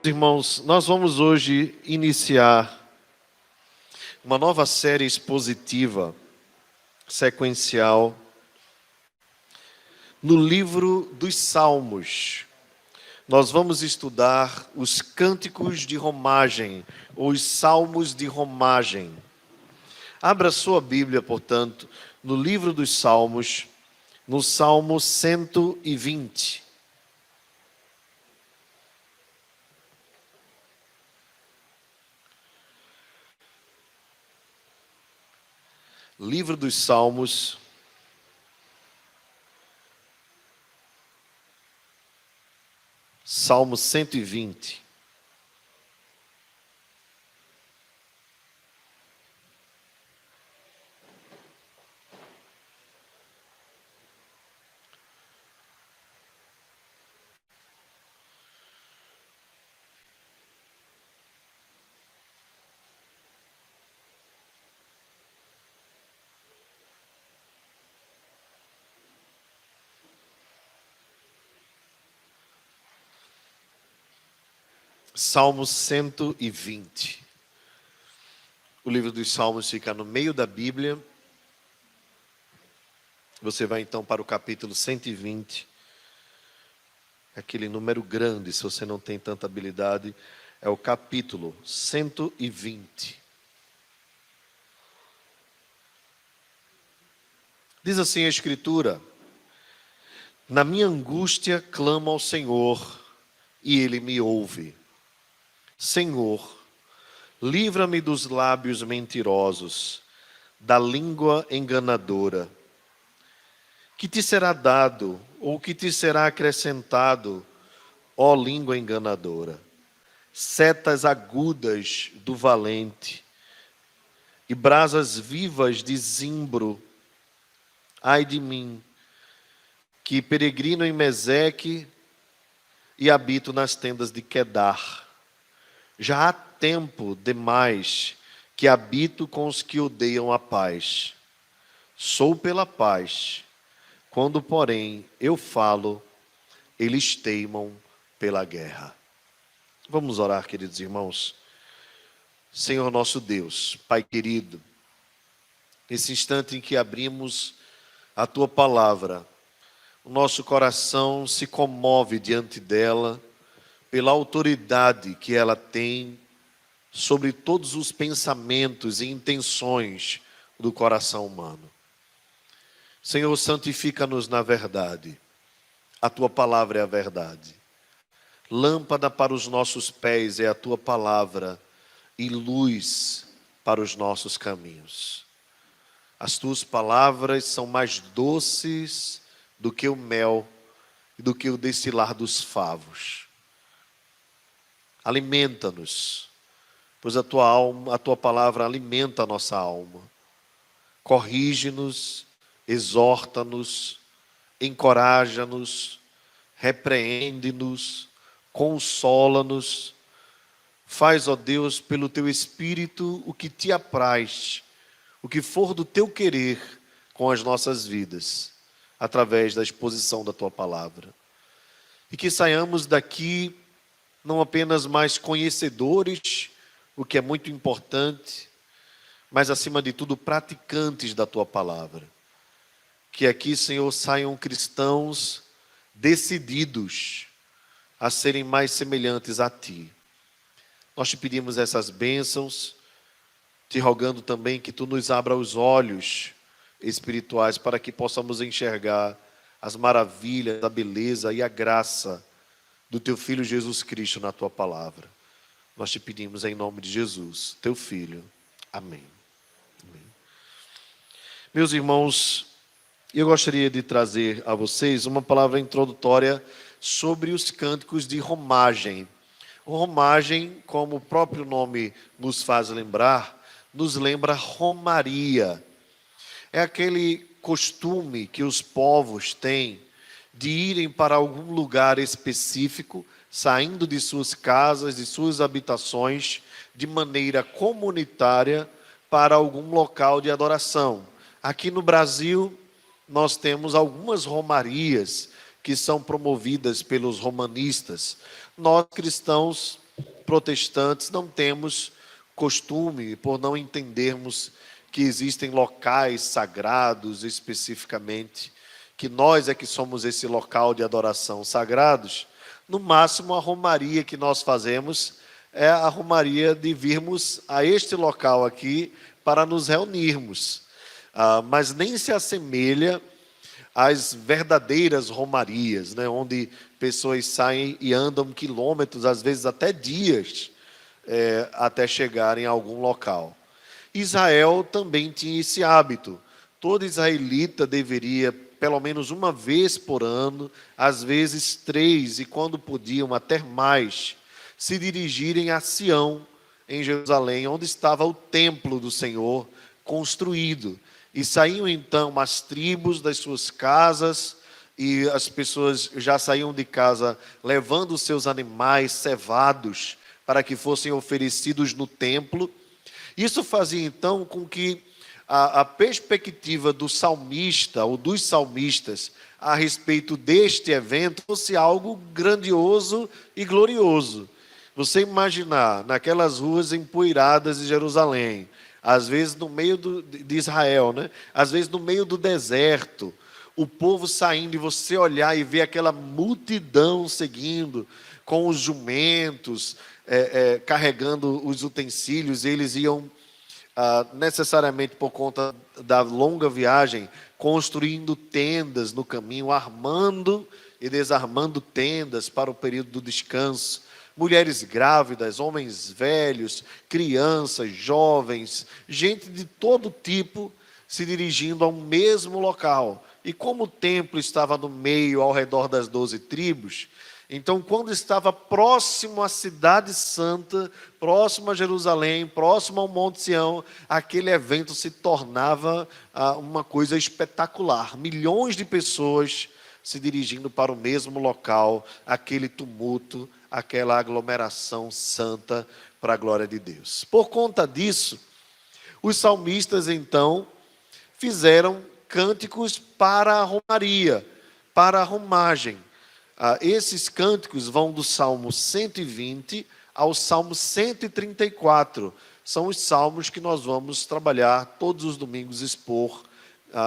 Irmãos, nós vamos hoje iniciar uma nova série expositiva, sequencial, no livro dos Salmos. Nós vamos estudar os cânticos de romagem, ou os salmos de romagem. Abra sua Bíblia, portanto, no livro dos Salmos, no Salmo 120. Livro dos Salmos, Salmo 120. Salmo 120. O livro dos Salmos fica no meio da Bíblia. Você vai então para o capítulo 120. Aquele número grande, se você não tem tanta habilidade, é o capítulo 120. Diz assim a Escritura: na minha angústia clamo ao Senhor, e Ele me ouve. Senhor, livra-me dos lábios mentirosos, da língua enganadora. Que te será dado, ou que te será acrescentado, ó língua enganadora? Setas agudas do valente, e brasas vivas de zimbro. Ai de mim, que peregrino em Meseque e habito nas tendas de Quedar. Já há tempo demais que habito com os que odeiam a paz. Sou pela paz. Quando, porém, eu falo, eles teimam pela guerra. Vamos orar, queridos irmãos. Senhor nosso Deus, Pai querido, nesse instante em que abrimos a Tua palavra, o nosso coração se comove diante dela, pela autoridade que ela tem sobre todos os pensamentos e intenções do coração humano. Senhor, santifica-nos na verdade. A Tua palavra é a verdade. Lâmpada para os nossos pés é a Tua palavra e luz para os nossos caminhos. As Tuas palavras são mais doces do que o mel e do que o destilar dos favos. Alimenta-nos, pois a Tua palavra alimenta a nossa alma. Corrige-nos, exorta-nos, encoraja-nos, repreende-nos, consola-nos. Faz, ó Deus, pelo Teu Espírito o que Te apraz, o que for do Teu querer com as nossas vidas, através da exposição da Tua palavra. E que saiamos daqui não apenas mais conhecedores, o que é muito importante, mas acima de tudo praticantes da Tua palavra. Que aqui, Senhor, saiam cristãos decididos a serem mais semelhantes a Ti. Nós Te pedimos essas bênçãos, Te rogando também que Tu nos abra os olhos espirituais para que possamos enxergar as maravilhas, a beleza e a graça do Teu Filho Jesus Cristo na Tua palavra. Nós Te pedimos em nome de Jesus, Teu Filho. Amém. Amém. Meus irmãos, eu gostaria de trazer a vocês uma palavra introdutória sobre os cânticos de romagem. Romagem, como o próprio nome nos faz lembrar, nos lembra romaria. É aquele costume que os povos têm de irem para algum lugar específico, saindo de suas casas, de suas habitações, de maneira comunitária, para algum local de adoração. Aqui no Brasil, nós temos algumas romarias que são promovidas pelos romanistas. Nós, cristãos, protestantes, não temos costume, por não entendermos que existem locais sagrados especificamente, que nós é que somos esse local de adoração sagrados. No máximo, a romaria que nós fazemos é a romaria de virmos a este local aqui para nos reunirmos. Mas nem se assemelha às verdadeiras romarias, né, onde pessoas saem e andam quilômetros, às vezes até dias, até chegarem a algum local. Israel também tinha esse hábito. Todo israelita deveria, pelo menos uma vez por ano, às vezes 3, e quando podiam até mais, se dirigirem a Sião, em Jerusalém, onde estava o templo do Senhor construído. E saíam então as tribos das suas casas, e as pessoas já saíam de casa levando os seus animais cevados para que fossem oferecidos no templo. Isso fazia então com que a perspectiva do salmista ou dos salmistas a respeito deste evento fosse algo grandioso e glorioso. Você imaginar naquelas ruas empoeiradas de Jerusalém, às vezes no meio de Israel, né? Às vezes no meio do deserto, o povo saindo e você olhar e ver aquela multidão seguindo com os jumentos, carregando os utensílios, eles iam necessariamente por conta da longa viagem, construindo tendas no caminho, armando e desarmando tendas para o período do descanso. Mulheres grávidas, homens velhos, crianças, jovens, gente de todo tipo se dirigindo ao mesmo local. E como o templo estava no meio, ao redor das 12 tribos, então, quando estava próximo à cidade santa, próximo a Jerusalém, próximo ao Monte Sião, aquele evento se tornava uma coisa espetacular. Milhões de pessoas se dirigindo para o mesmo local, aquele tumulto, aquela aglomeração santa para a glória de Deus. Por conta disso, os salmistas, então, fizeram cânticos para a romaria, para a romagem. Esses cânticos vão do Salmo 120 ao Salmo 134. São os salmos que nós vamos trabalhar todos os domingos, expor,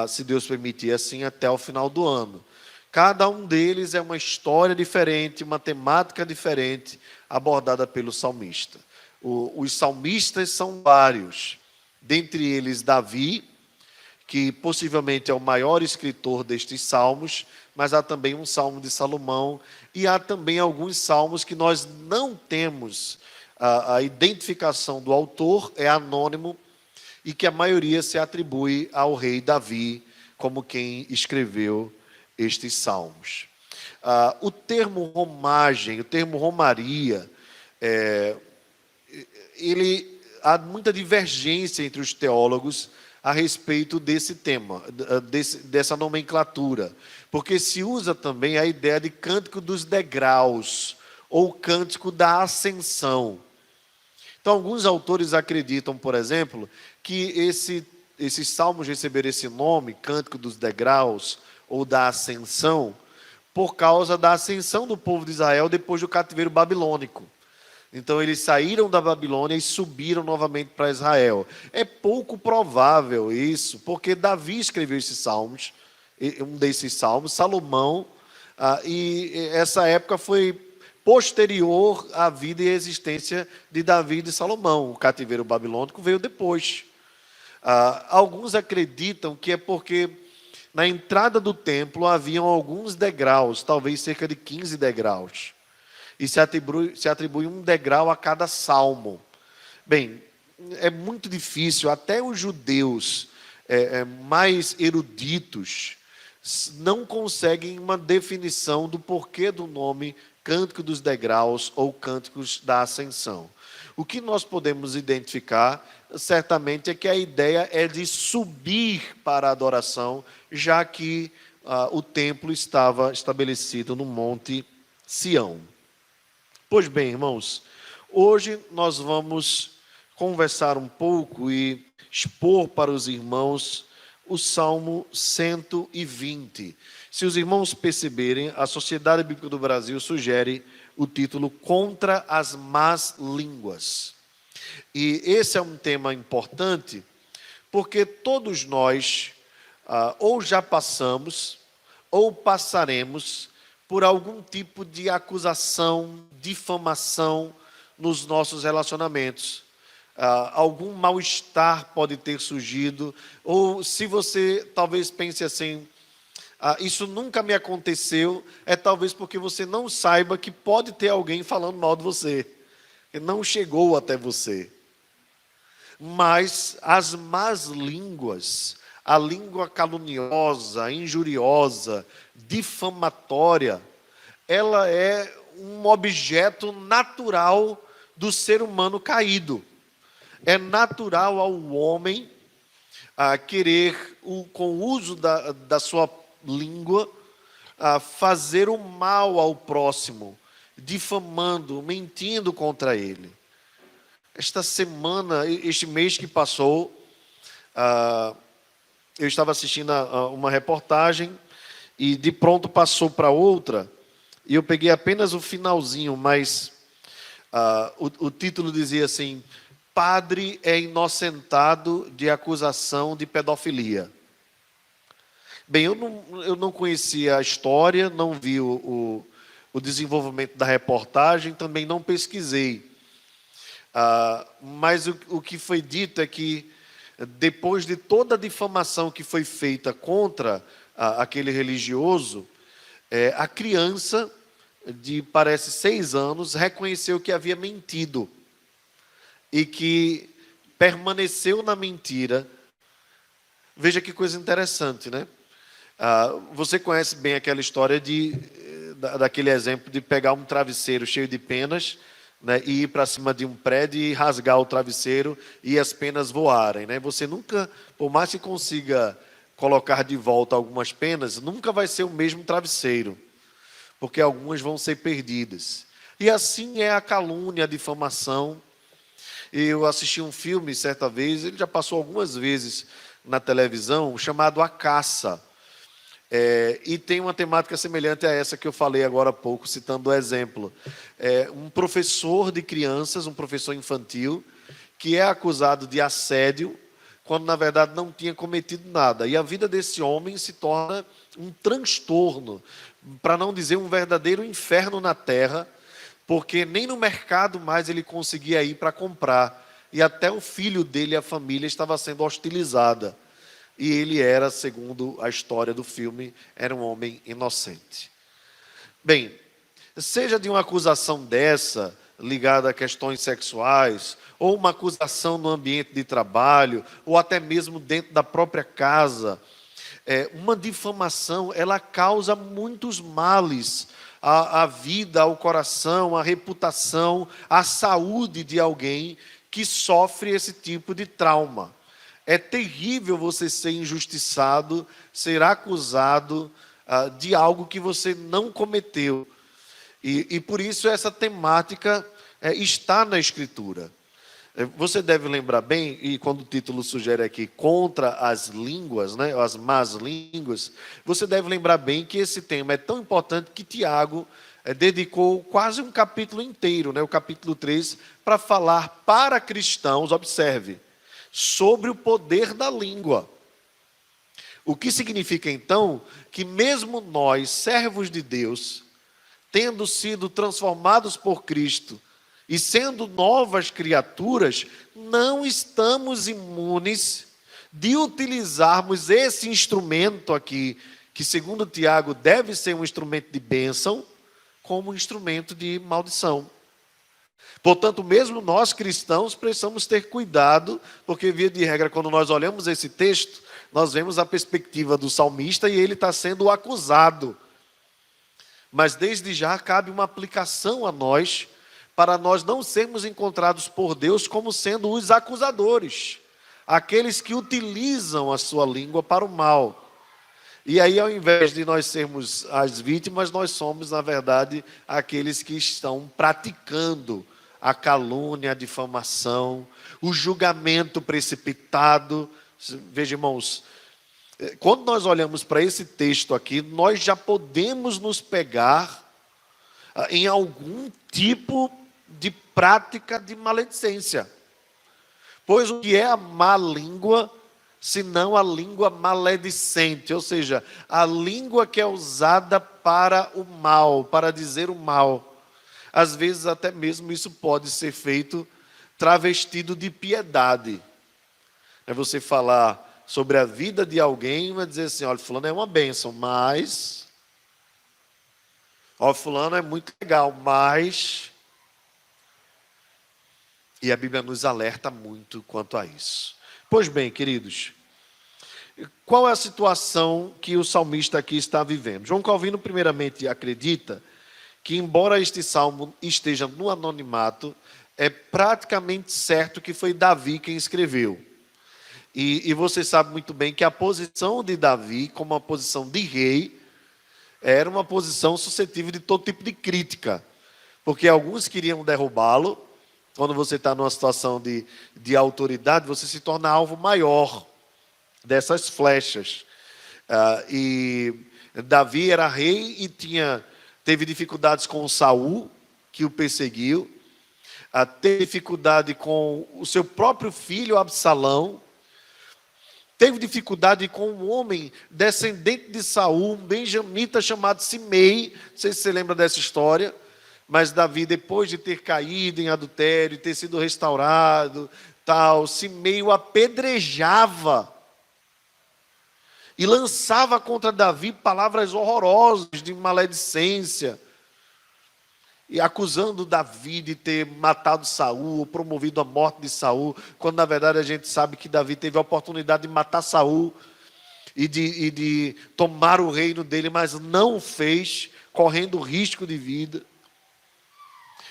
se Deus permitir assim, até o final do ano. Cada um deles é uma história diferente, uma temática diferente, abordada pelo salmista. Os salmistas são vários, dentre eles Davi, que possivelmente é o maior escritor destes salmos, mas há também um salmo de Salomão, e há também alguns salmos que nós não temos a identificação do autor, é anônimo, e que a maioria se atribui ao rei Davi, como quem escreveu estes salmos. O termo romagem, o termo romaria, há muita divergência entre os teólogos a respeito desse tema, dessa nomenclatura, porque se usa também a ideia de cântico dos degraus, ou cântico da ascensão. Então, alguns autores acreditam, por exemplo, que esses salmos receberam esse nome, cântico dos degraus, ou da ascensão, por causa da ascensão do povo de Israel depois do cativeiro babilônico. Então, eles saíram da Babilônia e subiram novamente para Israel. É pouco provável isso, porque Davi escreveu esses salmos, um desses salmos, Salomão, e essa época foi posterior à vida e existência de Davi e de Salomão. O cativeiro babilônico veio depois. Alguns acreditam que é porque na entrada do templo haviam alguns degraus, talvez cerca de 15 degraus. E se atribui um degrau a cada salmo. Bem, é muito difícil, até os judeus mais eruditos não conseguem uma definição do porquê do nome Cântico dos Degraus ou Cânticos da Ascensão. O que nós podemos identificar, certamente, é que a ideia é de subir para a adoração, já que o templo estava estabelecido no Monte Sião. Pois bem, irmãos, hoje nós vamos conversar um pouco e expor para os irmãos o Salmo 120. Se os irmãos perceberem, a Sociedade Bíblica do Brasil sugere o título Contra as Más Línguas. E esse é um tema importante, porque todos nós ou já passamos, ou passaremos por algum tipo de acusação, difamação nos nossos relacionamentos. Algum mal-estar pode ter surgido, ou se você talvez pense assim, isso nunca me aconteceu, é talvez porque você não saiba que pode ter alguém falando mal de você, que não chegou até você. Mas as más línguas, a língua caluniosa, injuriosa, difamatória, ela é um objeto natural do ser humano caído. É natural ao homem querer, com o uso da sua língua, fazer o mal ao próximo, difamando, mentindo contra ele. Esta semana, este mês que passou, eu estava assistindo uma reportagem e de pronto passou para outra, e eu peguei apenas o finalzinho, mas o título dizia assim: padre é inocentado de acusação de pedofilia. Bem, eu não conhecia a história, não vi o desenvolvimento da reportagem, também não pesquisei. Mas o que foi dito é que, depois de toda a difamação que foi feita contra aquele religioso, a criança, de parece 6 anos, reconheceu que havia mentido e que permaneceu na mentira. Veja que coisa interessante, né? Você conhece bem aquela história daquele exemplo de pegar um travesseiro cheio de penas, né, e ir para cima de um prédio e rasgar o travesseiro e as penas voarem, né? Você nunca, por mais que consiga colocar de volta algumas penas, nunca vai ser o mesmo travesseiro, porque algumas vão ser perdidas. E assim é a calúnia, a difamação. Eu assisti um filme certa vez, ele já passou algumas vezes na televisão, chamado A Caça. E tem uma temática semelhante a essa que eu falei agora há pouco, citando o exemplo. Um professor de crianças, um professor infantil, que é acusado de assédio, quando na verdade não tinha cometido nada. E a vida desse homem se torna um transtorno, para não dizer um verdadeiro inferno na terra, porque nem no mercado mais ele conseguia ir para comprar. E até o filho dele, a família, estava sendo hostilizada. E ele era, segundo a história do filme, era um homem inocente. Bem, seja de uma acusação dessa, ligada a questões sexuais, ou uma acusação no ambiente de trabalho, ou até mesmo dentro da própria casa, uma difamação, ela causa muitos males à vida, ao coração, à reputação, à saúde de alguém que sofre esse tipo de trauma. É terrível você ser injustiçado, ser acusado de algo que você não cometeu. E por isso essa temática está na Escritura. Você deve lembrar bem, e quando o título sugere aqui, contra as línguas, né, as más línguas, você deve lembrar bem que esse tema é tão importante que Tiago dedicou quase um capítulo inteiro, né, o capítulo 3, para falar para cristãos, observe, sobre o poder da língua. O que significa então que mesmo nós, servos de Deus, tendo sido transformados por Cristo e sendo novas criaturas, não estamos imunes de utilizarmos esse instrumento aqui, que segundo Tiago deve ser um instrumento de bênção, como um instrumento de maldição. Portanto, mesmo nós cristãos precisamos ter cuidado, porque via de regra, quando nós olhamos esse texto, nós vemos a perspectiva do salmista e ele está sendo acusado. Mas desde já cabe uma aplicação a nós, para nós não sermos encontrados por Deus como sendo os acusadores, aqueles que utilizam a sua língua para o mal. E aí, ao invés de nós sermos as vítimas, nós somos, na verdade, aqueles que estão praticando a calúnia, a difamação, o julgamento precipitado. Veja, irmãos, quando nós olhamos para esse texto aqui, nós já podemos nos pegar em algum tipo de prática de maledicência. Pois o que é a má língua, senão a língua maledicente, ou seja, a língua que é usada para o mal, para dizer o mal. Às vezes até mesmo isso pode ser feito travestido de piedade. É você falar sobre a vida de alguém e vai dizer assim, olha, fulano é uma bênção, mas... Olha, fulano é muito legal, mas... E a Bíblia nos alerta muito quanto a isso. Pois bem, queridos, qual é a situação que o salmista aqui está vivendo? João Calvino, primeiramente, acredita que, embora este salmo esteja no anonimato, é praticamente certo que foi Davi quem escreveu. E você sabe muito bem que a posição de Davi, como uma posição de rei, era uma posição suscetível de todo tipo de crítica. Porque alguns queriam derrubá-lo. Quando você está numa situação de autoridade, você se torna alvo maior dessas flechas. E Davi era rei e teve dificuldades com Saul, que o perseguiu. Teve dificuldade com o seu próprio filho Absalão. Teve dificuldade com um homem descendente de Saul, um benjamita chamado Simei. Não sei se você lembra dessa história. Mas Davi, depois de ter caído em adultério, ter sido restaurado, Simei o apedrejava. E lançava contra Davi palavras horrorosas de maledicência. E acusando Davi de ter matado Saul, ou promovido a morte de Saul, quando na verdade a gente sabe que Davi teve a oportunidade de matar Saul e de tomar o reino dele, mas não o fez, correndo risco de vida.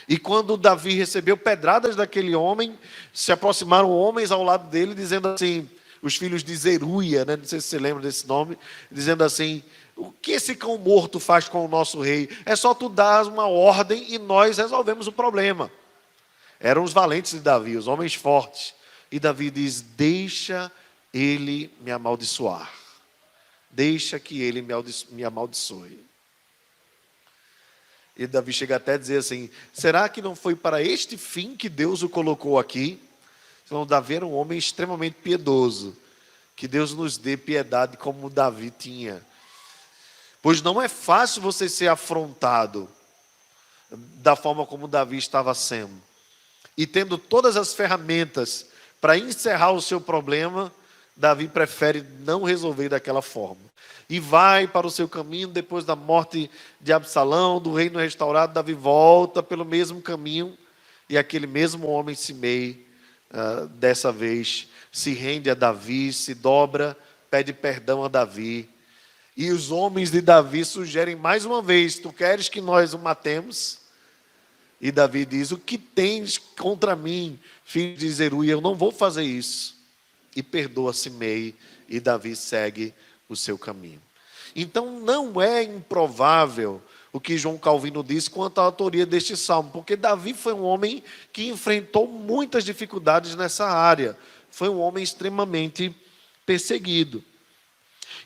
E quando Davi recebeu pedradas daquele homem, se aproximaram homens ao lado dele, dizendo assim, os filhos de Zeruia, né? Não sei se você lembra desse nome, dizendo assim, o que esse cão morto faz com o nosso rei? É só tu dar uma ordem e nós resolvemos o problema. Eram os valentes de Davi, os homens fortes. E Davi diz, deixa ele me amaldiçoar. Deixa que ele me amaldiçoe. E Davi chega até a dizer assim, será que não foi para este fim que Deus o colocou aqui? Então Davi era um homem extremamente piedoso. Que Deus nos dê piedade como Davi tinha. Pois não é fácil você ser afrontado da forma como Davi estava sendo. E tendo todas as ferramentas para encerrar o seu problema, Davi prefere não resolver daquela forma. E vai para o seu caminho depois da morte de Absalão, do reino restaurado, Davi volta pelo mesmo caminho. E aquele mesmo homem Simei, dessa vez, se rende a Davi, se dobra, pede perdão a Davi. E os homens de Davi sugerem mais uma vez, tu queres que nós o matemos? E Davi diz, o que tens contra mim, filho de Zeruia? Eu não vou fazer isso. E perdoa Simei, e Davi segue o seu caminho. Então não é improvável o que João Calvino diz quanto à autoria deste salmo, porque Davi foi um homem que enfrentou muitas dificuldades nessa área. Foi um homem extremamente perseguido.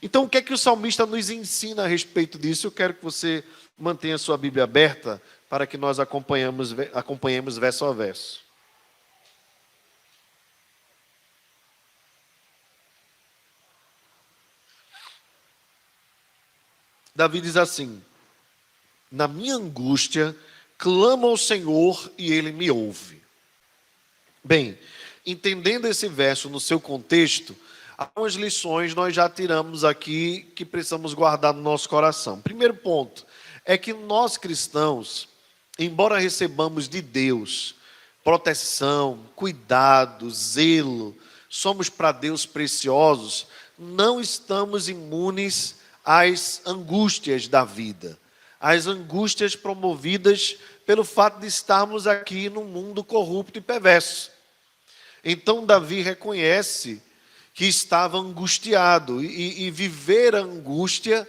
Então, o que é que o salmista nos ensina a respeito disso? Eu quero que você mantenha a sua Bíblia aberta para que nós acompanhemos verso a verso. Davi diz assim, na minha angústia, clamo ao Senhor e Ele me ouve. Bem, entendendo esse verso no seu contexto, algumas lições nós já tiramos aqui que precisamos guardar no nosso coração. Primeiro ponto é que nós cristãos, embora recebamos de Deus proteção, cuidado, zelo, somos para Deus preciosos, não estamos imunes às angústias da vida, às angústias promovidas pelo fato de estarmos aqui num mundo corrupto e perverso. Então Davi reconhece que estava angustiado, e viver a angústia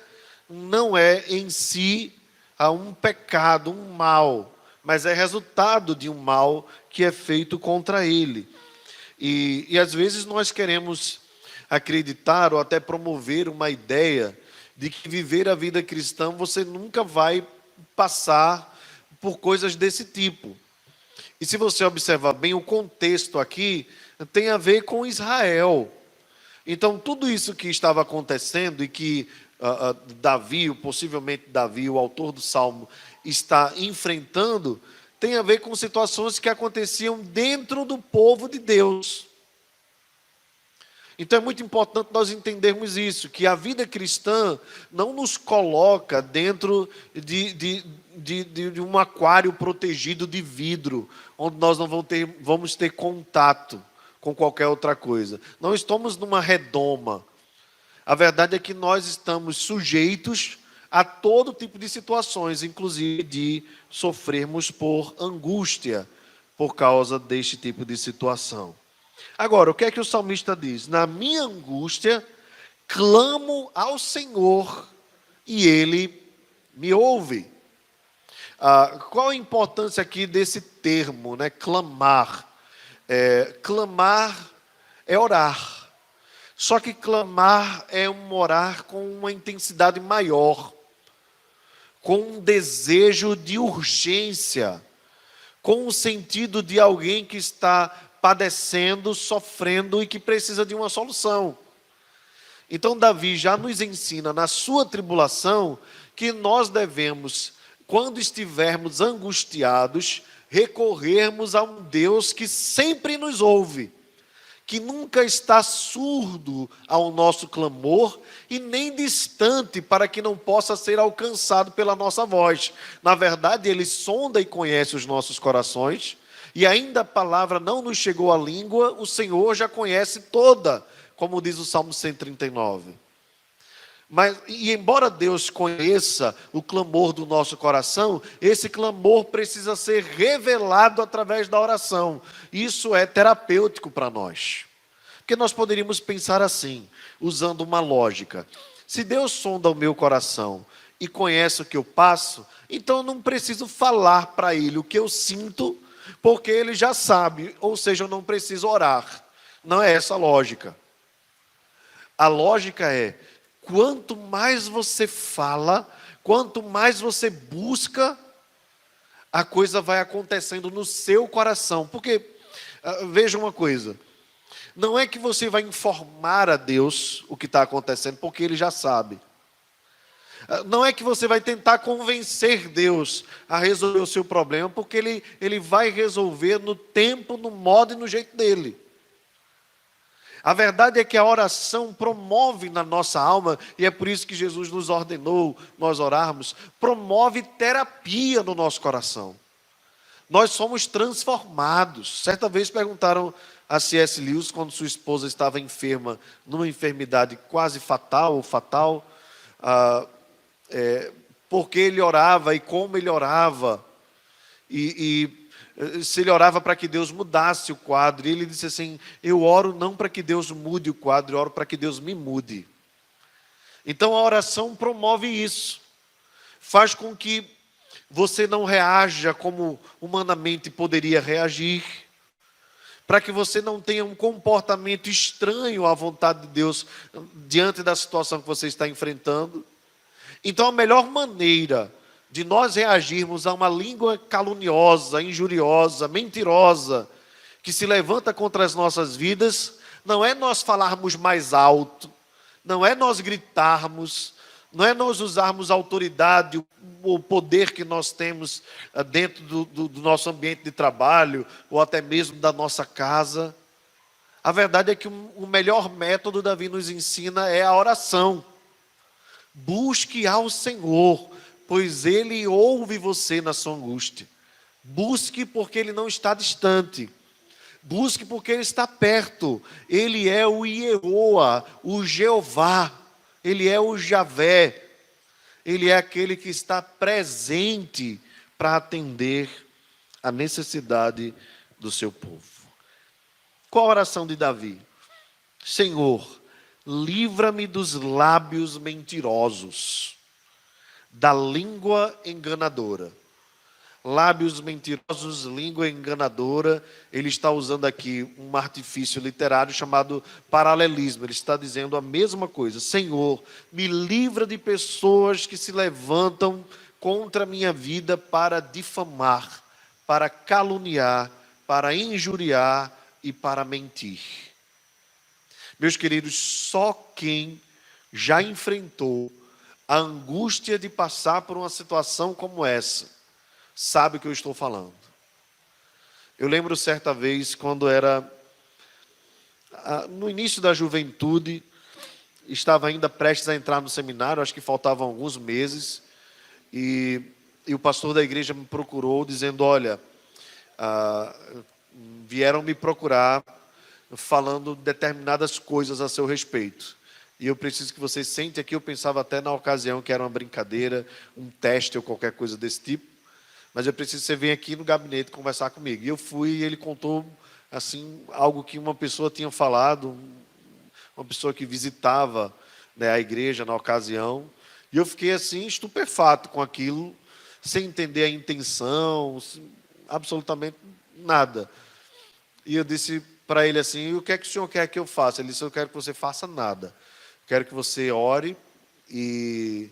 não é em si um pecado, um mal, mas é resultado de um mal que é feito contra ele. E às vezes nós queremos acreditar ou até promover uma ideia de que viver a vida cristã você nunca vai passar por coisas desse tipo. E se você observar bem, o contexto aqui tem a ver com Israel. Então, tudo isso que estava acontecendo e que Davi, possivelmente Davi, o autor do Salmo, está enfrentando, tem a ver com situações que aconteciam dentro do povo de Deus. Então é muito importante nós entendermos isso, que a vida cristã não nos coloca dentro de um aquário protegido de vidro, onde nós não vamos ter contato com qualquer outra coisa. Não estamos numa redoma. A verdade é que nós estamos sujeitos a todo tipo de situações, inclusive de sofrermos por angústia por causa deste tipo de situação. Agora, o que é que o salmista diz? Na minha angústia, clamo ao Senhor e Ele me ouve. Qual a importância aqui desse termo, né? Clamar. Clamar é orar. Só que clamar é um orar com uma intensidade maior, com um desejo de urgência, com o sentido de alguém que está padecendo, sofrendo e que precisa de uma solução. Então Davi já nos ensina na sua tribulação que nós devemos, quando estivermos angustiados, recorrermos a um Deus que sempre nos ouve, que nunca está surdo ao nosso clamor e nem distante para que não possa ser alcançado pela nossa voz. Na verdade, Ele sonda e conhece os nossos corações, e ainda a palavra não nos chegou à língua, o Senhor já conhece toda, como diz o Salmo 139. E embora Deus conheça o clamor do nosso coração, esse clamor precisa ser revelado através da oração. Isso é terapêutico para nós. Porque nós poderíamos pensar assim, usando uma lógica. Se Deus sonda o meu coração e conhece o que eu passo, então eu não preciso falar para Ele o que eu sinto, porque Ele já sabe, ou seja, eu não preciso orar. Não é essa a lógica. A lógica é, quanto mais você fala, quanto mais você busca, a coisa vai acontecendo no seu coração. Porque, veja uma coisa, não é que você vai informar a Deus o que está acontecendo, porque Ele já sabe. Não é que você vai tentar convencer Deus a resolver o seu problema, porque Ele vai resolver no tempo, no modo e no jeito dEle. A verdade é que a oração promove na nossa alma, e é por isso que Jesus nos ordenou nós orarmos, promove terapia no nosso coração. Nós somos transformados. Certa vez perguntaram a C.S. Lewis, quando sua esposa estava enferma, numa enfermidade quase fatal, porque ele orava e como ele orava, e se ele orava para que Deus mudasse o quadro, e ele disse assim, eu oro não para que Deus mude o quadro, eu oro para que Deus me mude. Então a oração promove isso, faz com que você não reaja como humanamente poderia reagir, para que você não tenha um comportamento estranho à vontade de Deus, diante da situação que você está enfrentando. Então a melhor maneira de nós reagirmos a uma língua caluniosa, injuriosa, mentirosa, que se levanta contra as nossas vidas, não é nós falarmos mais alto, não é nós gritarmos, não é nós usarmos a autoridade, o poder que nós temos dentro do nosso ambiente de trabalho, ou até mesmo da nossa casa. A verdade é que o melhor método, Davi nos ensina, é a oração. Busque ao Senhor, pois Ele ouve você na sua angústia. Busque porque Ele não está distante. Busque porque Ele está perto. Ele é o Iehoa, o Jeová. Ele é o Javé. Ele é aquele que está presente para atender a necessidade do seu povo. Qual a oração de Davi? Senhor, livra-me dos lábios mentirosos, da língua enganadora. Lábios mentirosos, língua enganadora. Ele está usando aqui um artifício literário chamado paralelismo. Ele está dizendo a mesma coisa. Senhor, me livra de pessoas que se levantam contra a minha vida para difamar, para caluniar, para injuriar e para mentir. Meus queridos, só quem já enfrentou a angústia de passar por uma situação como essa sabe o que eu estou falando. Eu lembro certa vez, quando era no início da juventude, estava ainda prestes a entrar no seminário, acho que faltavam alguns meses, e o pastor da igreja me procurou dizendo: olha, vieram me procurar falando determinadas coisas a seu respeito, e eu preciso que você sente aqui. Eu pensava até na ocasião que era uma brincadeira, um teste ou qualquer coisa desse tipo, mas eu preciso que você venha aqui no gabinete conversar comigo. E eu fui, e ele contou assim algo que uma pessoa tinha falado, uma pessoa que visitava, né, a igreja na ocasião, e eu fiquei assim estupefato com aquilo, sem entender a intenção, absolutamente nada. E eu disse para ele assim: o que é que o senhor quer que eu faça? Ele disse: eu quero que você faça nada, quero que você ore e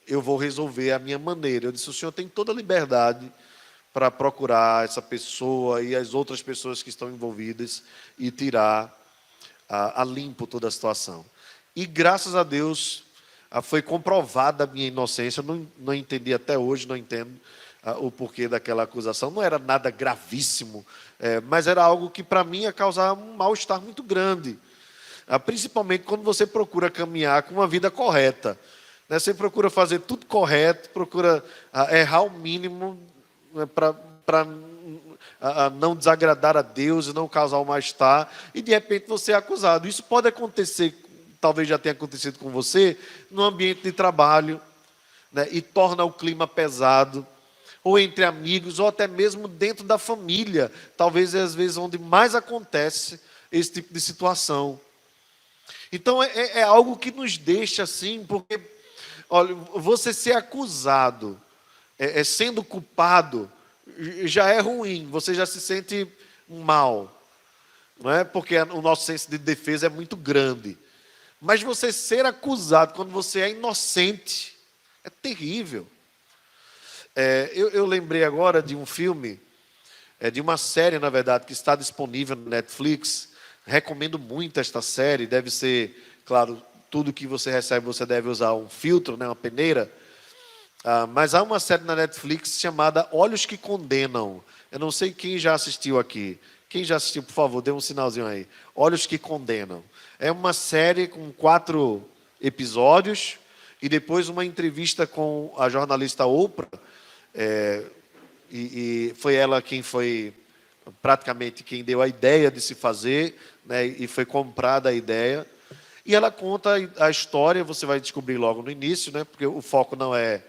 eu vou resolver a minha maneira. Eu disse: o senhor tem toda a liberdade para procurar essa pessoa e as outras pessoas que estão envolvidas e tirar a limpo toda a situação. E graças a Deus foi comprovada a minha inocência. Eu não entendi até hoje, não entendo o porquê daquela acusação. Não era nada gravíssimo, mas era algo que para mim ia causar um mal-estar muito grande, principalmente quando você procura caminhar com uma vida correta, né? Você procura fazer tudo correto, procura errar o mínimo, né, para não desagradar a Deus e não causar o mal-estar, e de repente você é acusado. Isso pode acontecer, talvez já tenha acontecido com você, no ambiente de trabalho, né, e torna o clima pesado, ou entre amigos, ou até mesmo dentro da família, talvez às vezes onde mais acontece esse tipo de situação. Então é algo que nos deixa assim, porque olha, você ser acusado, sendo culpado, já é ruim, você já se sente mal, não é? Porque o nosso senso de defesa é muito grande. Mas você ser acusado quando você é inocente é terrível. Eu lembrei agora de um filme, de uma série, na verdade, que está disponível no Netflix. Recomendo muito esta série. Deve ser, claro, tudo que você recebe você deve usar um filtro, né, uma peneira. Mas há uma série na Netflix chamada Olhos que Condenam. Eu não sei quem já assistiu aqui. Quem já assistiu, por favor, dê um sinalzinho aí. Olhos que Condenam. É uma série com 4 episódios e depois uma entrevista com a jornalista Oprah. E foi ela quem foi praticamente quem deu a ideia de se fazer, né, e foi comprada a ideia. E ela conta a história, você vai descobrir logo no início, né, porque o foco não é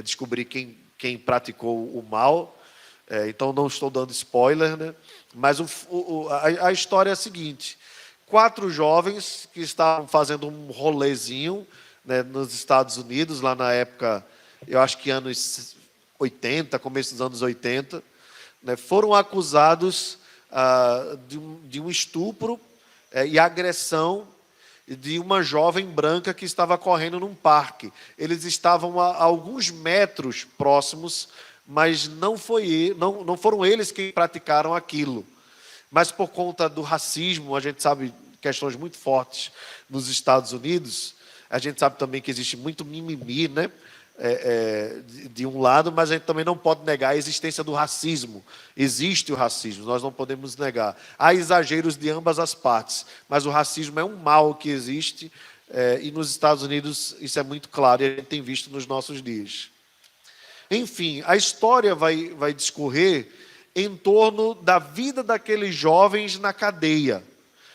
descobrir quem praticou o mal, então não estou dando spoiler, né, mas a história é a seguinte: 4 jovens que estavam fazendo um rolezinho, né, nos Estados Unidos, lá na época, eu acho que anos 80, começo dos anos 80, né, foram acusados de um estupro e agressão de uma jovem branca que estava correndo num parque. Eles estavam a alguns metros próximos, mas não foram eles que praticaram aquilo. Mas por conta do racismo, a gente sabe questões muito fortes nos Estados Unidos, a gente sabe também que existe muito mimimi, né? De um lado, mas a gente também não pode negar a existência do racismo. Existe o racismo, nós não podemos negar. Há exageros de ambas as partes, mas o racismo é um mal que existe, e nos Estados Unidos isso é muito claro, e a gente tem visto nos nossos dias. Enfim, a história vai discorrer em torno da vida daqueles jovens na cadeia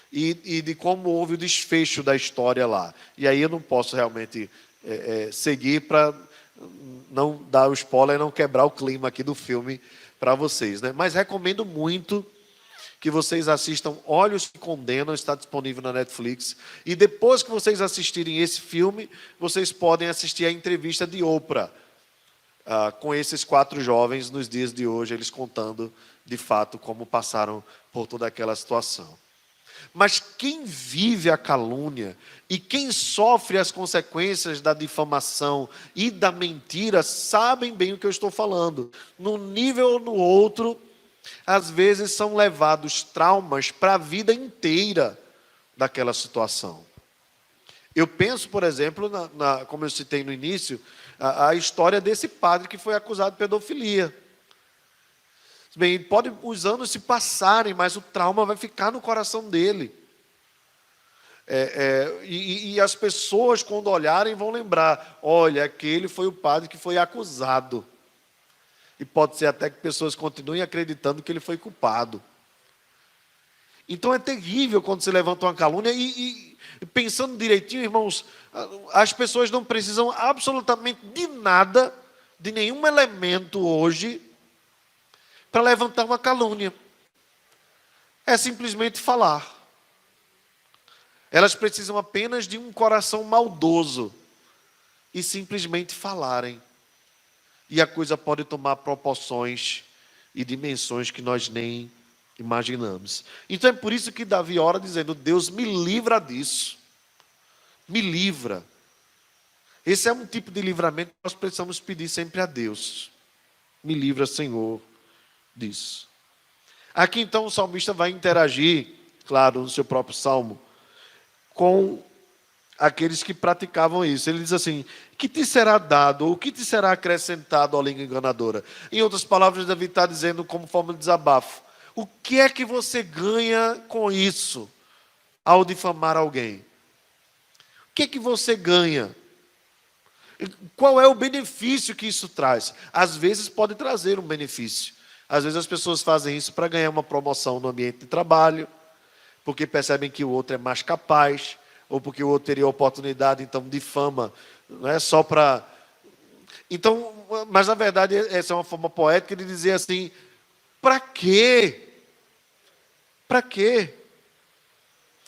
e de como houve o desfecho da história lá. E aí eu não posso realmente seguir para não dar o spoiler e não quebrar o clima aqui do filme para vocês, né? Mas recomendo muito que vocês assistam Olhos que Condenam, está disponível na Netflix. E depois que vocês assistirem esse filme, vocês podem assistir a entrevista de Oprah com esses 4 jovens nos dias de hoje, eles contando de fato como passaram por toda aquela situação. Mas quem vive a calúnia e quem sofre as consequências da difamação e da mentira sabem bem o que eu estou falando. Num nível ou no outro, às vezes são levados traumas para a vida inteira daquela situação. Eu penso, por exemplo, como eu citei no início, a história desse padre que foi acusado de pedofilia. Bem, pode os anos se passarem, mas o trauma vai ficar no coração dele. E as pessoas, quando olharem, vão lembrar: olha, aquele foi o padre que foi acusado. E pode ser até que pessoas continuem acreditando que ele foi culpado. Então é terrível quando se levanta uma calúnia e pensando direitinho, irmãos, as pessoas não precisam absolutamente de nada, de nenhum elemento hoje, para levantar uma calúnia. É simplesmente falar. Elas precisam apenas de um coração maldoso e simplesmente falarem. E a coisa pode tomar proporções e dimensões que nós nem imaginamos. Então é por isso que Davi ora dizendo: Deus, me livra disso. Me livra. Esse é um tipo de livramento que nós precisamos pedir sempre a Deus. Me livra, Senhor, disso. Aqui então o salmista vai interagir, claro, no seu próprio salmo, com aqueles que praticavam isso. Ele diz assim: que te será dado, ou que te será acrescentado à língua enganadora? Em outras palavras, Davi está dizendo como forma de desabafo: o que é que você ganha com isso, ao difamar alguém? O que é que você ganha? Qual é o benefício que isso traz? Às vezes pode trazer um benefício. Às vezes as pessoas fazem isso para ganhar uma promoção no ambiente de trabalho, porque percebem que o outro é mais capaz, ou porque o outro teria oportunidade, então difama, não é só para... Então, mas na verdade essa é uma forma poética de dizer assim: para quê? Para quê?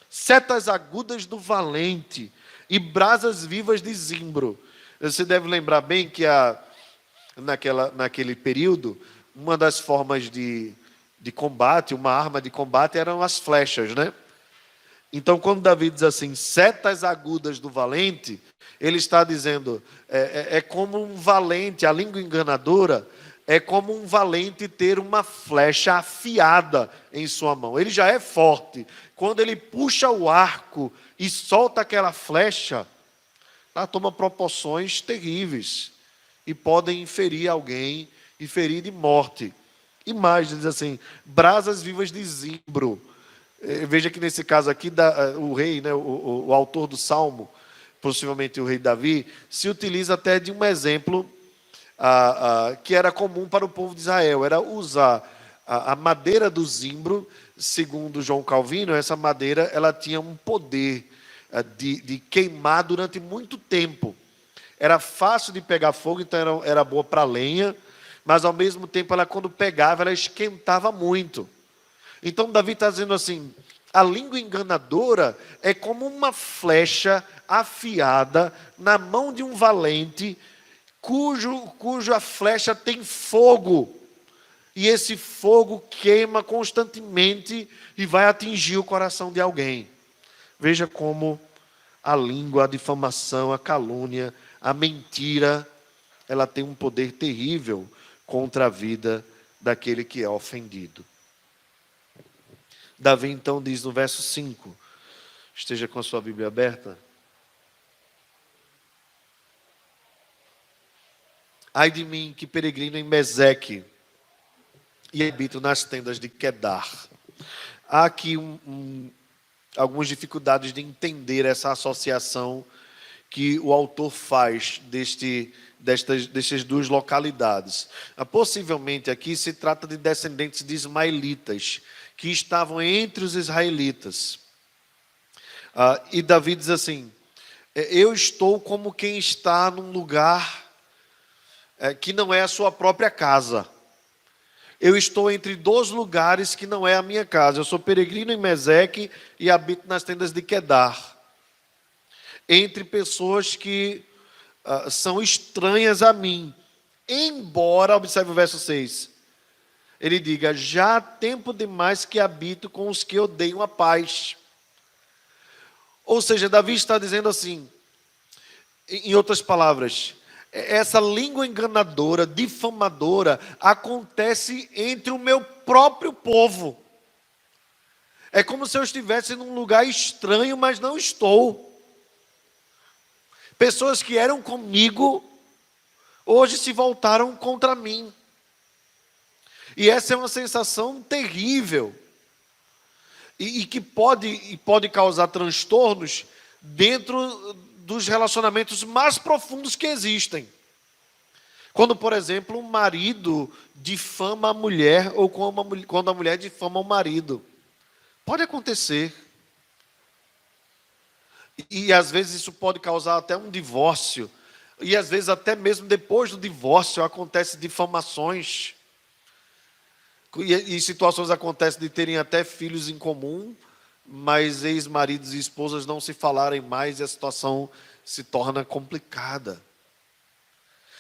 Setas agudas do valente e brasas vivas de zimbro. Você deve lembrar bem que naquele período, uma das formas de combate, uma arma de combate, eram as flechas, né? Então, quando Davi diz assim, setas agudas do valente, ele está dizendo, é como um valente, a língua enganadora, é como um valente ter uma flecha afiada em sua mão. Ele já é forte. Quando ele puxa o arco e solta aquela flecha, ela toma proporções terríveis e podem ferir alguém e ferir de morte. E mais, diz assim, brasas vivas de zimbro. Veja que nesse caso aqui, o rei, né, o autor do Salmo, possivelmente o rei Davi, se utiliza até de um exemplo que era comum para o povo de Israel, era usar a madeira do zimbro. Segundo João Calvino, essa madeira ela tinha um poder de queimar durante muito tempo. Era fácil de pegar fogo, então era boa para lenha, mas ao mesmo tempo, ela quando pegava, ela esquentava muito. Então Davi está dizendo assim: a língua enganadora é como uma flecha afiada na mão de um valente, cuja flecha tem fogo, e esse fogo queima constantemente e vai atingir o coração de alguém. Veja como a língua, a difamação, a calúnia, a mentira, ela tem um poder terrível contra a vida daquele que é ofendido. Davi então diz no verso 5, esteja com a sua Bíblia aberta: ai de mim que peregrino em Meseque e habito nas tendas de Quedar. Há aqui algumas dificuldades de entender essa associação que o autor faz destas duas localidades. Possivelmente aqui se trata de descendentes de ismaelitas, que estavam entre os israelitas. E Davi diz assim: eu estou como quem está num lugar que não é a sua própria casa. Eu estou entre dois lugares que não é a minha casa. Eu sou peregrino em Meseque e habito nas tendas de Quedar, entre pessoas que são estranhas a mim. Embora, observe o verso 6, ele diga: já há tempo demais que habito com os que odeiam a paz. Ou seja, Davi está dizendo assim, em outras palavras, essa língua enganadora, difamadora, acontece entre o meu próprio povo. É como se eu estivesse num lugar estranho, mas não estou. Pessoas que eram comigo, hoje se voltaram contra mim. E essa é uma sensação terrível. E que pode causar transtornos dentro dos relacionamentos mais profundos que existem. Quando, por exemplo, um marido difama a mulher, ou quando a mulher difama o marido. Pode acontecer. E às vezes isso pode causar até um divórcio. E às vezes até mesmo depois do divórcio acontecem difamações. E situações acontecem de terem até filhos em comum, mas ex-maridos e esposas não se falarem mais e a situação se torna complicada.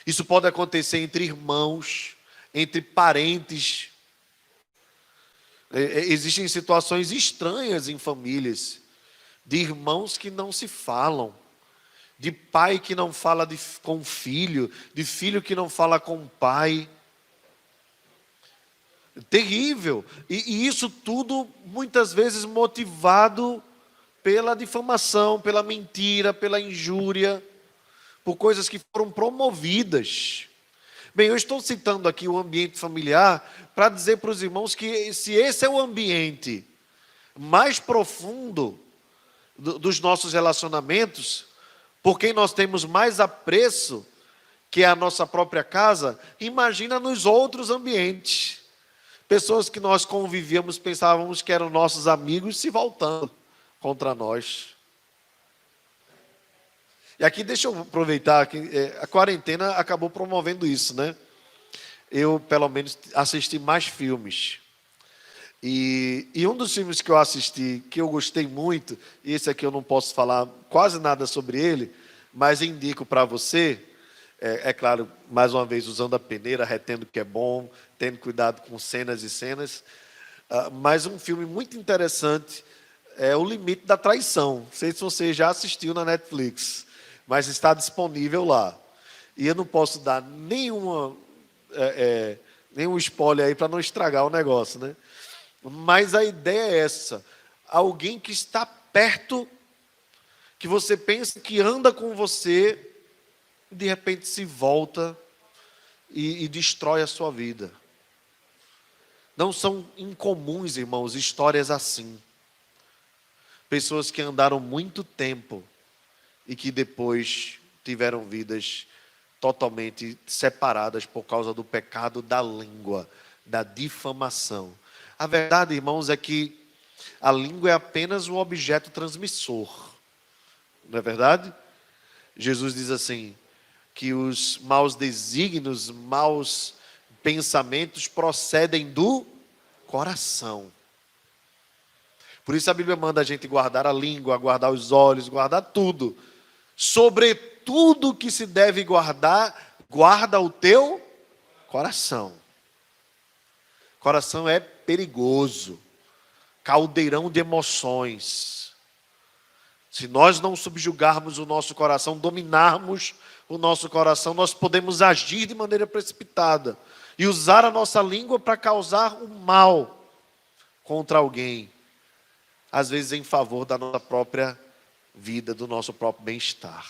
Isso pode acontecer entre irmãos, entre parentes. Existem situações estranhas em famílias, de irmãos que não se falam, de pai que não fala com o filho, de filho que não fala com o pai. Terrível. E isso tudo muitas vezes motivado pela difamação, pela mentira, pela injúria, por coisas que foram promovidas. Bem, eu estou citando aqui o ambiente familiar para dizer para os irmãos que se esse é o ambiente mais profundo dos nossos relacionamentos, por quem nós temos mais apreço, que é a nossa própria casa, imagina nos outros ambientes. Pessoas que nós convivíamos, pensávamos que eram nossos amigos, se voltando contra nós. E aqui deixa eu aproveitar que a quarentena acabou promovendo isso, né? Eu, pelo menos, assisti mais filmes. E um dos filmes que eu assisti, que eu gostei muito, e esse aqui eu não posso falar quase nada sobre ele, mas indico para você, é claro, mais uma vez usando a peneira, retendo o que é bom, tendo cuidado com cenas e cenas, mas um filme muito interessante é O Limite da Traição. Não sei se você já assistiu na Netflix, mas está disponível lá. E eu não posso dar nenhum spoiler aí para não estragar o negócio, né? Mas a ideia é essa: alguém que está perto, que você pensa que anda com você, de repente se volta e destrói a sua vida. Não são incomuns, irmãos, histórias assim. Pessoas que andaram muito tempo e que depois tiveram vidas totalmente separadas por causa do pecado da língua, da difamação. A verdade, irmãos, é que a língua é apenas o objeto transmissor. Não é verdade? Jesus diz assim, que os maus desígnios, maus pensamentos procedem do coração. Por isso a Bíblia manda a gente guardar a língua, guardar os olhos, guardar tudo. Sobretudo que se deve guardar, guarda o teu coração. Coração é perigoso, caldeirão de emoções. Se nós não subjugarmos o nosso coração, dominarmos o nosso coração, nós podemos agir de maneira precipitada e usar a nossa língua para causar um mal contra alguém, às vezes em favor da nossa própria vida, do nosso próprio bem-estar.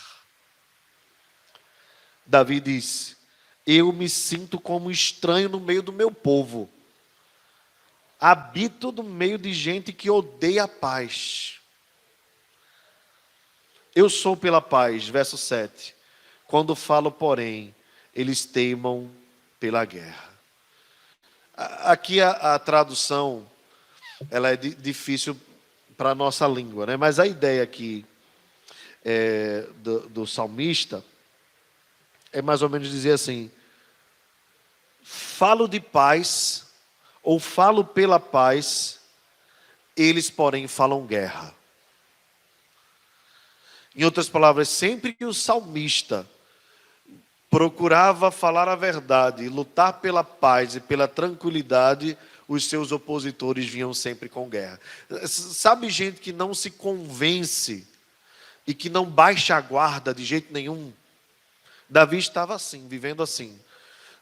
Davi diz: eu me sinto como estranho no meio do meu povo, habito no meio de gente que odeia a paz. Eu sou pela paz, verso 7. Quando falo, porém, eles teimam pela guerra. Aqui a tradução, ela é difícil para a nossa língua, né? Mas a ideia aqui do salmista é mais ou menos dizer assim: falo de paz, ou falo pela paz, eles, porém, falam guerra. Em outras palavras, sempre que o salmista procurava falar a verdade, lutar pela paz e pela tranquilidade, os seus opositores vinham sempre com guerra. Sabe gente que não se convence e que não baixa a guarda de jeito nenhum. Davi estava assim, vivendo assim,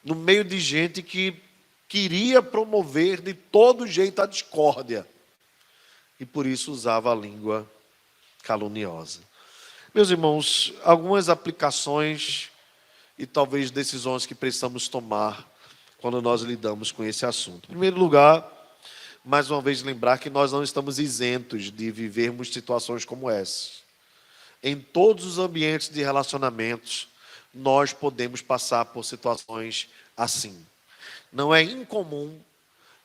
no meio de gente que queria promover de todo jeito a discórdia, e por isso usava a língua caluniosa. Meus irmãos, algumas aplicações e talvez decisões que precisamos tomar quando nós lidamos com esse assunto. Em primeiro lugar, mais uma vez lembrar que nós não estamos isentos de vivermos situações como essa. Em todos os ambientes de relacionamentos, nós podemos passar por situações assim. Não é incomum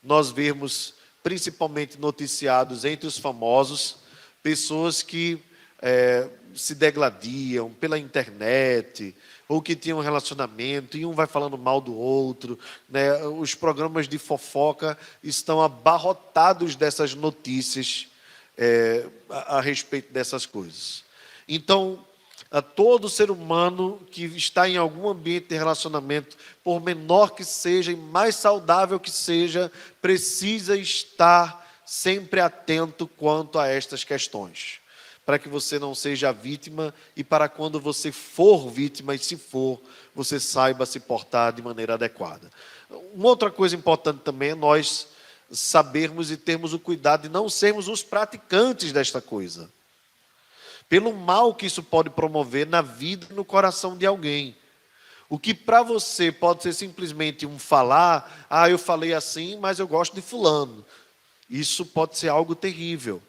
nós vermos, principalmente noticiados entre os famosos, pessoas que se degladiam pela internet, ou que tinham um relacionamento, e um vai falando mal do outro, né? Os programas de fofoca estão abarrotados dessas notícias a respeito dessas coisas. Então, a todo ser humano que está em algum ambiente de relacionamento, por menor que seja e mais saudável que seja, precisa estar sempre atento quanto a estas questões, para que você não seja vítima e para quando você for vítima, e se for, você saiba se portar de maneira adequada. Uma outra coisa importante também é nós sabermos e termos o cuidado de não sermos os praticantes desta coisa, pelo mal que isso pode promover na vida e no coração de alguém. O que para você pode ser simplesmente um falar, eu falei assim, mas eu gosto de fulano. Isso pode ser algo terrível.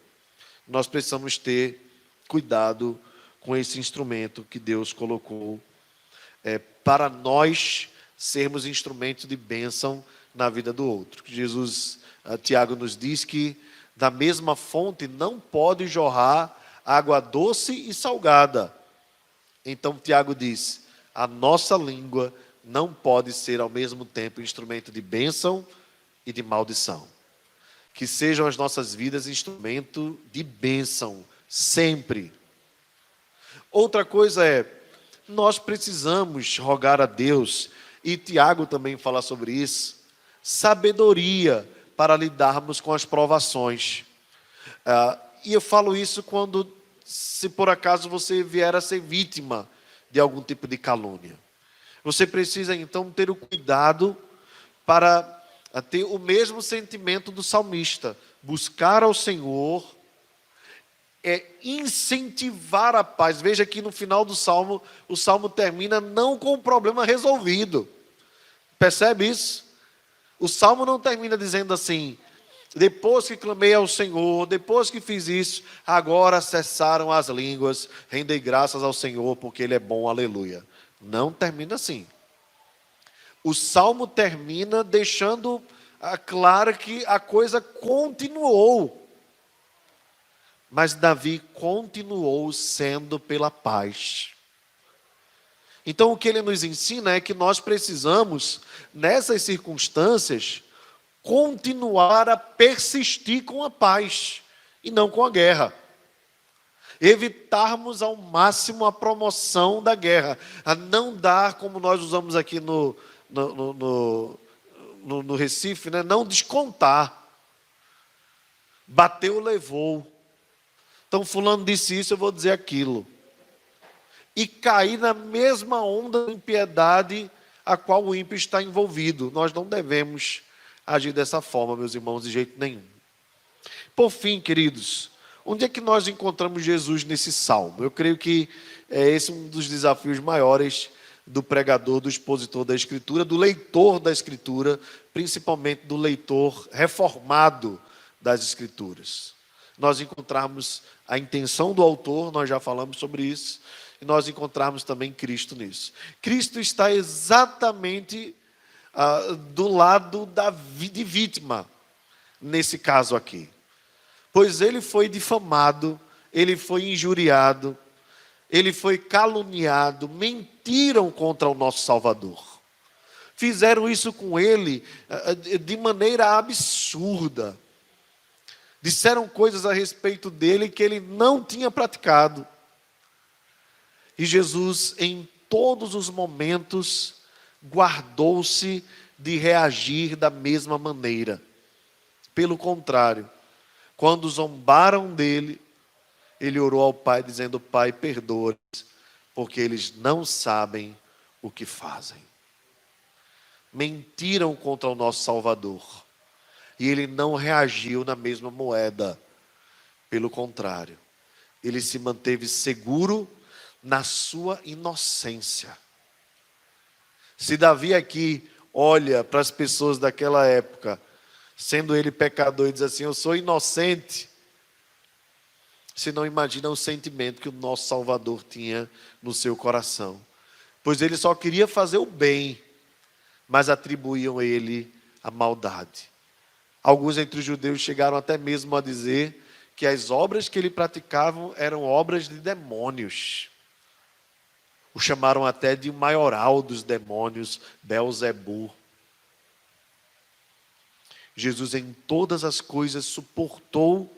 Nós precisamos ter cuidado com esse instrumento que Deus colocou para nós sermos instrumentos de bênção na vida do outro. Tiago nos diz que da mesma fonte não pode jorrar água doce e salgada. Então Tiago diz, a nossa língua não pode ser ao mesmo tempo instrumento de bênção e de maldição. Que sejam as nossas vidas instrumento de bênção, sempre. Outra coisa nós precisamos rogar a Deus, e Tiago também fala sobre isso, sabedoria para lidarmos com as provações. E eu falo isso quando, se por acaso você vier a ser vítima de algum tipo de calúnia. Você precisa então ter o cuidado para ter o mesmo sentimento do salmista, buscar ao Senhor, incentivar a paz. Veja que no final do salmo, o salmo termina não com o problema resolvido. Percebe isso? O salmo não termina dizendo assim, depois que clamei ao Senhor, depois que fiz isso, agora cessaram as línguas, rendei graças ao Senhor, porque Ele é bom, aleluia. Não termina assim. O salmo termina deixando claro que a coisa continuou. Mas Davi continuou sendo pela paz. Então o que ele nos ensina é que nós precisamos, nessas circunstâncias, continuar a persistir com a paz e não com a guerra. Evitarmos ao máximo a promoção da guerra, a não dar, como nós usamos aqui no Recife, né? Não descontar. Bateu, levou. Então fulano disse isso, eu vou dizer aquilo. E cair na mesma onda de impiedade a qual o ímpio está envolvido. Nós não devemos agir dessa forma, meus irmãos, de jeito nenhum. Por fim, queridos, onde é que nós encontramos Jesus nesse salmo? Eu creio que esse é um dos desafios maiores do pregador, do expositor da Escritura, do leitor da Escritura, principalmente do leitor reformado das Escrituras. Nós encontrarmos a intenção do autor, nós já falamos sobre isso, e nós encontrarmos também Cristo nisso. Cristo está exatamente do lado de vítima, nesse caso aqui. Pois ele foi difamado, ele foi injuriado, ele foi caluniado, mentiram contra o nosso Salvador. Fizeram isso com ele de maneira absurda. Disseram coisas a respeito dele que ele não tinha praticado. E Jesus, em todos os momentos, guardou-se de reagir da mesma maneira. Pelo contrário, quando zombaram dele, ele orou ao Pai dizendo: Pai, perdoa-lhes, porque eles não sabem o que fazem. Mentiram contra o nosso Salvador. E ele não reagiu na mesma moeda. Pelo contrário, ele se manteve seguro na sua inocência. Se Davi aqui olha para as pessoas daquela época, sendo ele pecador, e diz assim: eu sou inocente, você não imagina o sentimento que o nosso Salvador tinha no seu coração. Pois ele só queria fazer o bem, mas atribuíam a ele a maldade. Alguns entre os judeus chegaram até mesmo a dizer que as obras que ele praticava eram obras de demônios. O chamaram até de maioral dos demônios, Belzebu. Jesus em todas as coisas suportou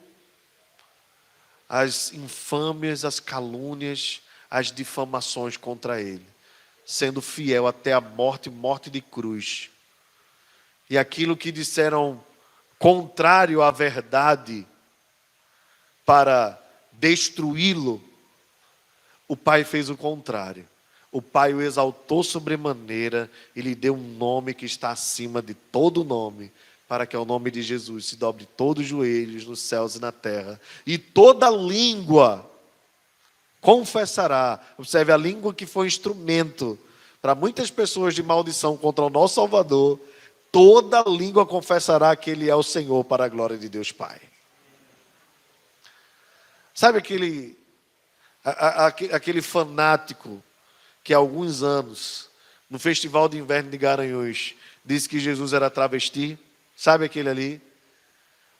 as infâmias, as calúnias, as difamações contra ele, sendo fiel até a morte, morte de cruz. E aquilo que disseram contrário à verdade para destruí-lo, o Pai fez o contrário. O Pai o exaltou sobremaneira e lhe deu um nome que está acima de todo nome, para que ao nome de Jesus se dobre todos os joelhos nos céus e na terra, e toda língua confessará. Observe, a língua que foi instrumento para muitas pessoas de maldição contra o nosso Salvador, toda língua confessará que Ele é o Senhor, para a glória de Deus Pai. Sabe aquele fanático que há alguns anos, no Festival de Inverno de Garanhuns, disse que Jesus era travesti? Sabe aquele ali?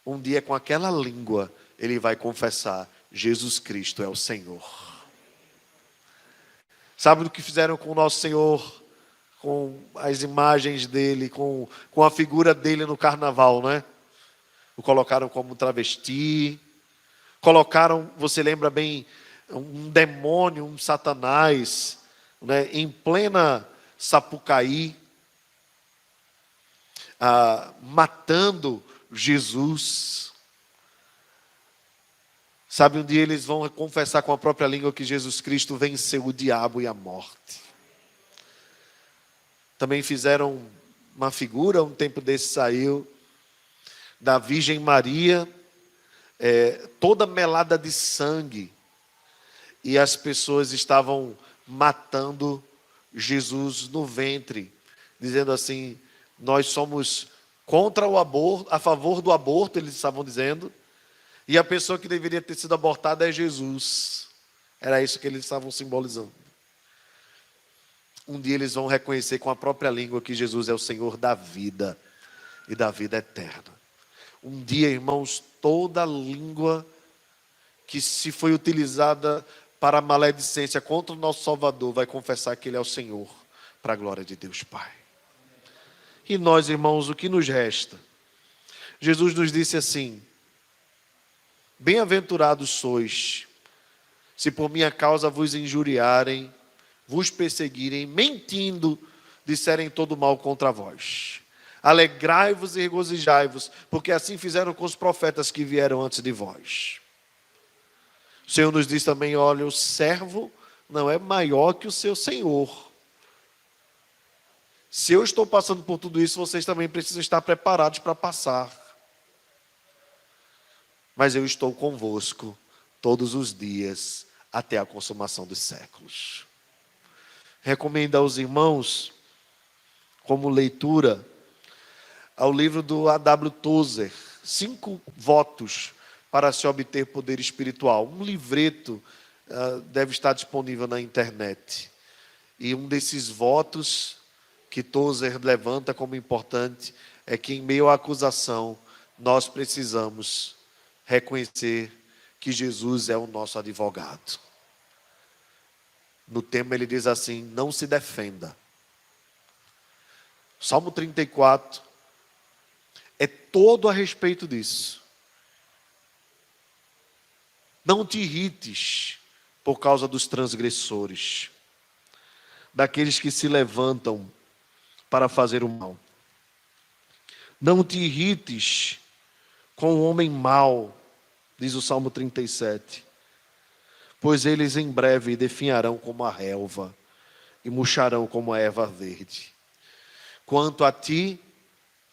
Um dia com aquela língua, ele vai confessar: Jesus Cristo é o Senhor. Sabe o que fizeram com o nosso Senhor? Com as imagens dele, com a figura dele no carnaval, não é? O colocaram como travesti, colocaram, você lembra bem, um demônio, um satanás, né, em plena Sapucaí, matando Jesus. Sabe, um dia eles vão confessar com a própria língua que Jesus Cristo venceu o diabo e a morte. Também fizeram uma figura, um tempo desse saiu, da Virgem Maria, toda melada de sangue, e as pessoas estavam matando Jesus no ventre, dizendo assim: nós somos contra o aborto, a favor do aborto, eles estavam dizendo, e a pessoa que deveria ter sido abortada é Jesus. Era isso que eles estavam simbolizando. Um dia eles vão reconhecer com a própria língua que Jesus é o Senhor da vida e da vida eterna. Um dia, irmãos, toda língua que se foi utilizada para a maledicência contra o nosso Salvador vai confessar que Ele é o Senhor, para a glória de Deus Pai. E nós, irmãos, o que nos resta? Jesus nos disse assim: bem-aventurados sois, se por minha causa vos injuriarem, vos perseguirem, mentindo, disserem todo mal contra vós. Alegrai-vos e regozijai-vos, porque assim fizeram com os profetas que vieram antes de vós. O Senhor nos diz também: olha, o servo não é maior que o seu Senhor. Se eu estou passando por tudo isso, vocês também precisam estar preparados para passar. Mas eu estou convosco todos os dias, até a consumação dos séculos. Recomendo aos irmãos, como leitura, ao livro do A.W. Tozer, 5 votos para se obter poder espiritual. Um livreto deve estar disponível na internet. E um desses votos que Tozer levanta como importante é que, em meio à acusação, nós precisamos reconhecer que Jesus é o nosso advogado. No tema ele diz assim: não se defenda. Salmo 34 é todo a respeito disso. Não te irrites por causa dos transgressores, daqueles que se levantam para fazer o mal. Não te irrites com o homem mau, diz o Salmo 37, pois eles em breve definharão como a relva e murcharão como a erva verde. Quanto a ti,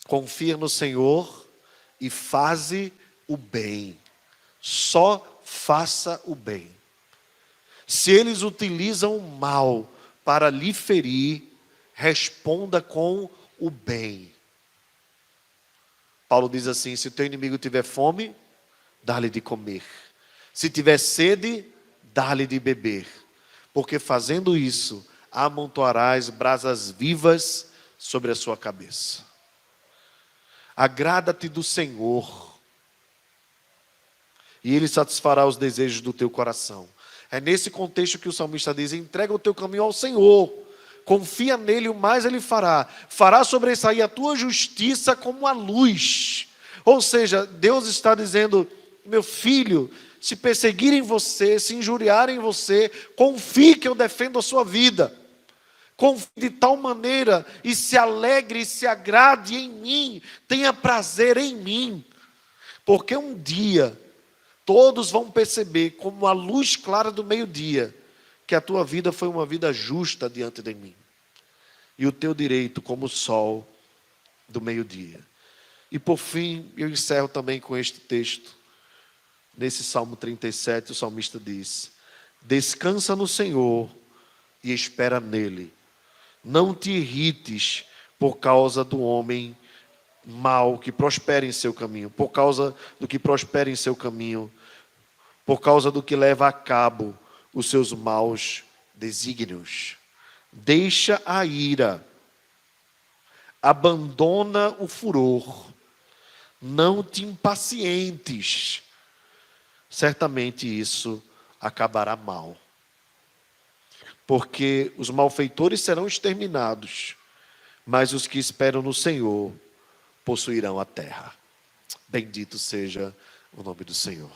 confia no Senhor e faze o bem. Só faça o bem. Se eles utilizam o mal para lhe ferir, responda com o bem. Paulo diz assim: se o teu inimigo tiver fome, dá-lhe de comer. Se tiver sede, dá-lhe de beber. Porque fazendo isso, amontoarás brasas vivas sobre a sua cabeça. Agrada-te do Senhor, e Ele satisfará os desejos do teu coração. É nesse contexto que o salmista diz: entrega o teu caminho ao Senhor, confia nele, o mais Ele fará. Fará sobressair a tua justiça como a luz. Ou seja, Deus está dizendo: meu filho, se perseguirem você, se injuriarem você, confie que eu defendo a sua vida. Confie de tal maneira e se alegre e se agrade em mim, tenha prazer em mim. Porque um dia todos vão perceber, como a luz clara do meio-dia, que a tua vida foi uma vida justa diante de mim. E o teu direito como o sol do meio-dia. E por fim, eu encerro também com este texto. Nesse Salmo 37, o salmista diz: descansa no Senhor e espera nele. Não te irrites por causa do homem mau que prospera em seu caminho, por causa do que prospera em seu caminho, por causa do que leva a cabo os seus maus desígnios. Deixa a ira, abandona o furor, não te impacientes, certamente isso acabará mal. Porque os malfeitores serão exterminados, mas os que esperam no Senhor possuirão a terra. Bendito seja o nome do Senhor.